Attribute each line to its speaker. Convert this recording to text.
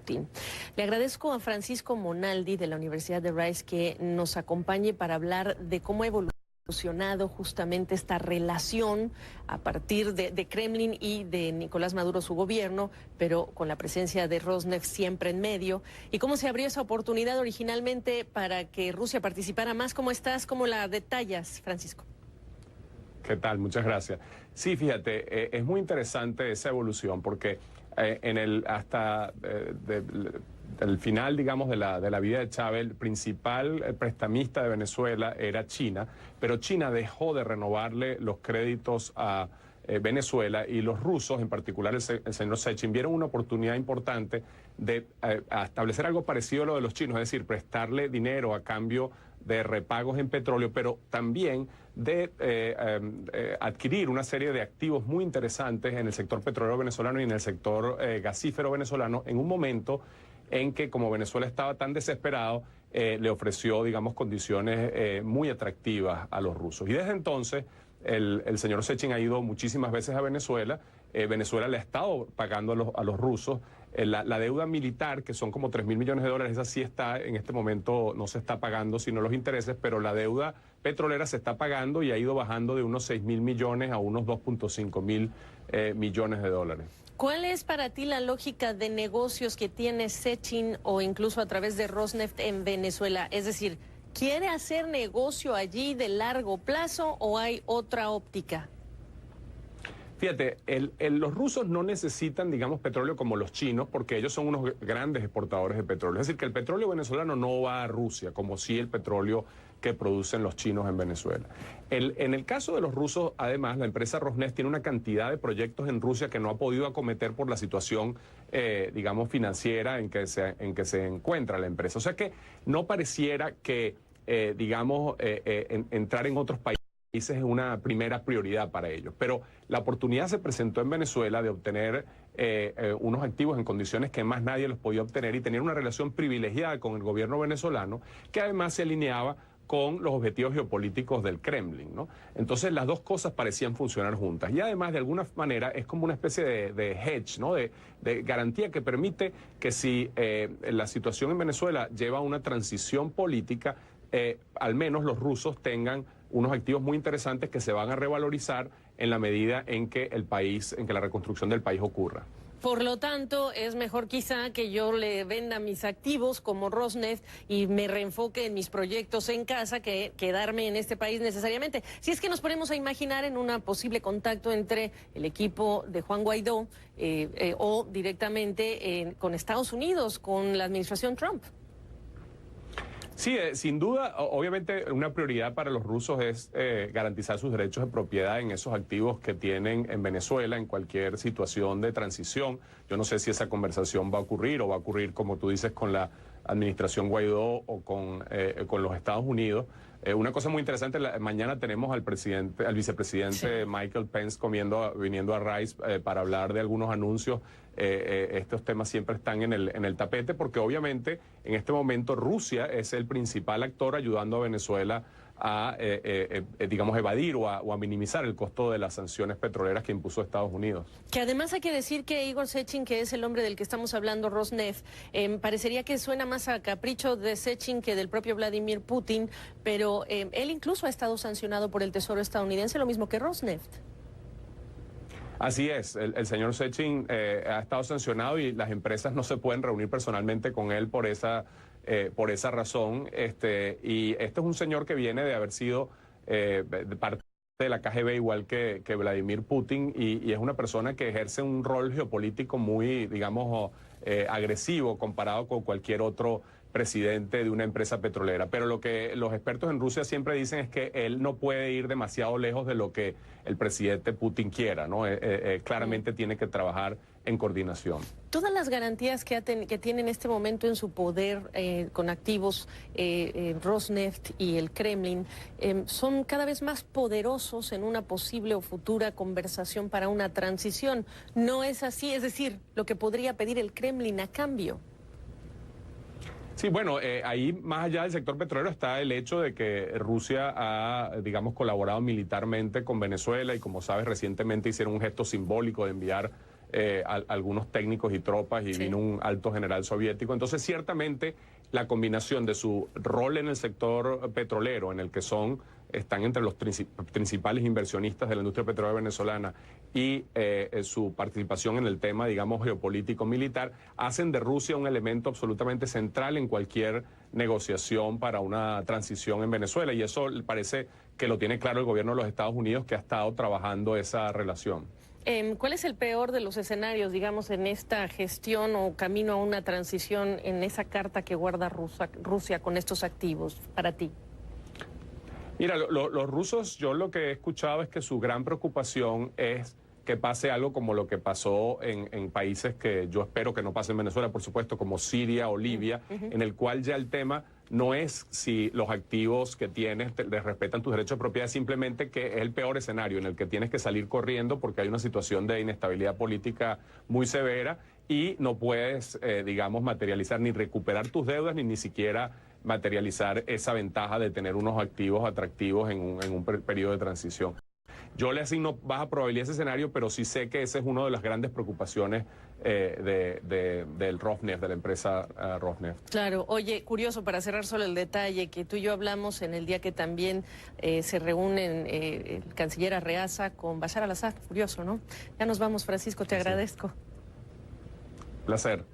Speaker 1: Putin. Le agradezco a Francisco Monaldi de la Universidad de Rice que nos acompañe para hablar de cómo ha evolucionado justamente esta relación a partir de Kremlin y de Nicolás Maduro, su gobierno, pero con la presencia de Rosneft siempre en medio, y cómo se abrió esa oportunidad originalmente para que Rusia participara más. ¿Cómo estás? ¿Cómo la detallas, Francisco?
Speaker 2: ¿Qué tal? Muchas gracias. Sí, fíjate, es muy interesante esa evolución porque hasta el final, digamos, de la vida de Chávez, el principal prestamista de Venezuela era China, pero China dejó de renovarle los créditos a Venezuela, y los rusos, en particular el señor Sechin, vieron una oportunidad importante de establecer algo parecido a lo de los chinos, es decir, prestarle dinero a cambio de repagos en petróleo, pero también de adquirir una serie de activos muy interesantes en el sector petrolero venezolano y en el sector gasífero venezolano, en un momento en que, como Venezuela estaba tan desesperado, le ofreció, digamos, condiciones muy atractivas a los rusos. Y desde entonces el señor Sechin ha ido muchísimas veces a Venezuela. Venezuela le ha estado pagando a los rusos. La deuda militar, que son como 3.000 millones de dólares, esa sí está, en este momento no se está pagando sino los intereses, pero la deuda petrolera se está pagando y ha ido bajando de unos 6.000 millones a unos 2.5 millones de dólares.
Speaker 1: ¿Cuál es para ti la lógica de negocios que tiene Sechin o incluso a través de Rosneft en Venezuela? Es decir, ¿quiere hacer negocio allí de largo plazo o hay otra óptica?
Speaker 2: Fíjate, los rusos no necesitan, digamos, petróleo como los chinos, porque ellos son unos grandes exportadores de petróleo. Es decir, que el petróleo venezolano no va a Rusia, como sí el petróleo que producen los chinos en Venezuela. En el caso de los rusos, además, la empresa Rosneft tiene una cantidad de proyectos en Rusia que no ha podido acometer por la situación, digamos, financiera en que se encuentra la empresa. O sea que no pareciera que, digamos, entrar en otros países es una primera prioridad para ellos. Pero la oportunidad se presentó en Venezuela de obtener unos activos en condiciones que más nadie los podía obtener y tener una relación privilegiada con el gobierno venezolano, que además se alineaba con los objetivos geopolíticos del Kremlin, ¿no? Entonces las dos cosas parecían funcionar juntas. Y además, de alguna manera, es como una especie de hedge, ¿no? De garantía que permite que si la situación en Venezuela lleva a una transición política, al menos los rusos tengan unos activos muy interesantes que se van a revalorizar en la medida en que la reconstrucción del país ocurra.
Speaker 1: Por lo tanto, es mejor quizá que yo le venda mis activos como Rosneft y me reenfoque en mis proyectos en casa que quedarme en este país necesariamente. Si es que nos ponemos a imaginar en un posible contacto entre el equipo de Juan Guaidó o directamente con Estados Unidos, con la administración Trump.
Speaker 2: Sí, sin duda, obviamente una prioridad para los rusos es garantizar sus derechos de propiedad en esos activos que tienen en Venezuela en cualquier situación de transición. Yo no sé si esa conversación va a ocurrir o va a ocurrir, como tú dices, con la administración Guaidó o con los Estados Unidos. Una cosa muy interesante, mañana tenemos al vicepresidente sí, Michael Pence viniendo a Rice para hablar de algunos anuncios. Estos temas siempre están en el tapete porque obviamente en este momento Rusia es el principal actor ayudando a Venezuela a, digamos, evadir o a minimizar el costo de las sanciones petroleras que impuso Estados Unidos.
Speaker 1: Que además hay que decir que Igor Sechin, que es el hombre del que estamos hablando, Rosneft, parecería que suena más a capricho de Sechin que del propio Vladimir Putin, pero él incluso ha estado sancionado por el Tesoro estadounidense, lo mismo que Rosneft.
Speaker 2: Así es, el señor Sechin ha estado sancionado y las empresas no se pueden reunir personalmente con él por esa razón. Y este es un señor que viene de haber sido parte de la KGB igual que Vladimir Putin y es una persona que ejerce un rol geopolítico muy, digamos, agresivo comparado con cualquier otro presidente de una empresa petrolera. Pero lo que los expertos en Rusia siempre dicen es que él no puede ir demasiado lejos de lo que el presidente Putin quiera, ¿no? Claramente tiene que trabajar en coordinación.
Speaker 1: Todas las garantías que tiene en este momento en su poder con activos Rosneft y el Kremlin son cada vez más poderosos en una posible o futura conversación para una transición. ¿No es así? Es decir, lo que podría pedir el Kremlin a cambio.
Speaker 2: Sí, bueno, ahí más allá del sector petrolero está el hecho de que Rusia ha, digamos, colaborado militarmente con Venezuela y como sabes recientemente hicieron un gesto simbólico de enviar algunos técnicos y tropas y vino un alto general soviético. Entonces, ciertamente, la combinación de su rol en el sector petrolero, en el que están entre los principales inversionistas de la industria petrolera venezolana y su participación en el tema, digamos, geopolítico-militar, hacen de Rusia un elemento absolutamente central en cualquier negociación para una transición en Venezuela. Y eso parece que lo tiene claro el gobierno de los Estados Unidos, que ha estado trabajando esa relación.
Speaker 1: ¿Cuál es el peor de los escenarios, digamos, en esta gestión o camino a una transición en esa carta que guarda Rusia con estos activos para ti?
Speaker 2: Mira, los rusos, yo lo que he escuchado es que su gran preocupación es que pase algo como lo que pasó en países que yo espero que no pase en Venezuela, por supuesto, como Siria o Libia, en el cual ya el tema no es si los activos que tienes les respetan tus derechos de propiedad, simplemente que es el peor escenario en el que tienes que salir corriendo porque hay una situación de inestabilidad política muy severa y no puedes, digamos, materializar ni recuperar tus deudas ni siquiera materializar esa ventaja de tener unos activos atractivos en un periodo de transición. Yo le asigno baja probabilidad a ese escenario, pero sí sé que esa es una de las grandes preocupaciones del Rosneft, de la empresa Rosneft.
Speaker 1: Claro. Oye, curioso, para cerrar solo el detalle, que tú y yo hablamos en el día que también se reúnen el canciller Arreaza con Bashar al-Assad. Curioso, ¿no? Ya nos vamos, Francisco, te agradezco.
Speaker 2: Placer.